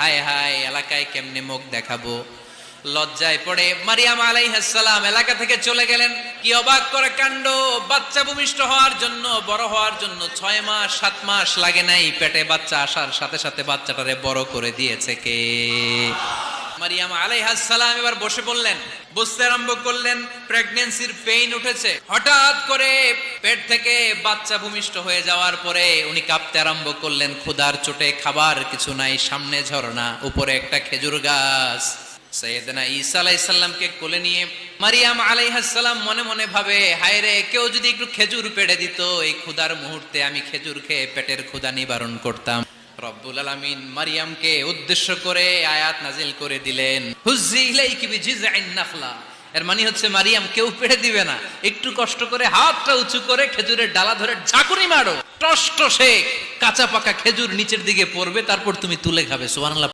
হায় হায় এলাকায় কেমনে মুখ দেখাবো। লজ্জায় পড়ে মারিয়াম আলাইহিস সালাম এলাকা থেকে চলে গেলেন। কি অবাক করে কাণ্ড, বাচ্চা ভূমিষ্ঠ হওয়ার জন্য, বড় হওয়ার জন্য 6 মাস 7 মাস লাগে নাই, পেটে বাচ্চা আসার সাথে সাথে বাচ্চাটারে বড় করে দিয়েছে কে? মারিয়াম আলাইহিস সালাম এবার বসে পড়লেন, বুঝতে আরম্ভ করলেন প্রেগন্যান্সির পেইন উঠেছে। হঠাৎ করে পেট থেকে বাচ্চা ভূমিষ্ঠ হয়ে যাওয়ার পরে উনি কাঁপতে আরম্ভ করলেন। ক্ষুধার চোটে খাবার কিছু নাই, সামনে ঝর্ণা, উপরে একটা খেজুর গাছ। সাইয়েদনা ঈসা আলাইহিস সালামকে কোলে নিয়ে মারিয়াম আলাইহিস সালাম মনে মনে ভাবে, হায় রে, কেউ যদি একটু খেজুর পেড়ে দিত, এই ক্ষুধার মুহূর্তে আমি খেজুর খেয়ে পেটের ক্ষুধা নিবারণ করতাম। রব্বুল আলামিন মারিয়ামকে উদ্দেশ্য করে আয়াত নাজিল করে দিলেন, হুজ্জি ইলাইকি বিজিযআইন নাখলা। এর মানে হচ্ছে মারিয়াম, কেউ পেড়ে দিবে না, একটু কষ্ট করে হাতটা উঁচু করে খেজুরের ডালা ধরে ঝাঁকুনি মারো, টস টসে কাঁচা পাকা খেজুর নিচের দিকে পড়বে, তারপর তুমি তুলে খাবে। সুবহানাল্লাহ।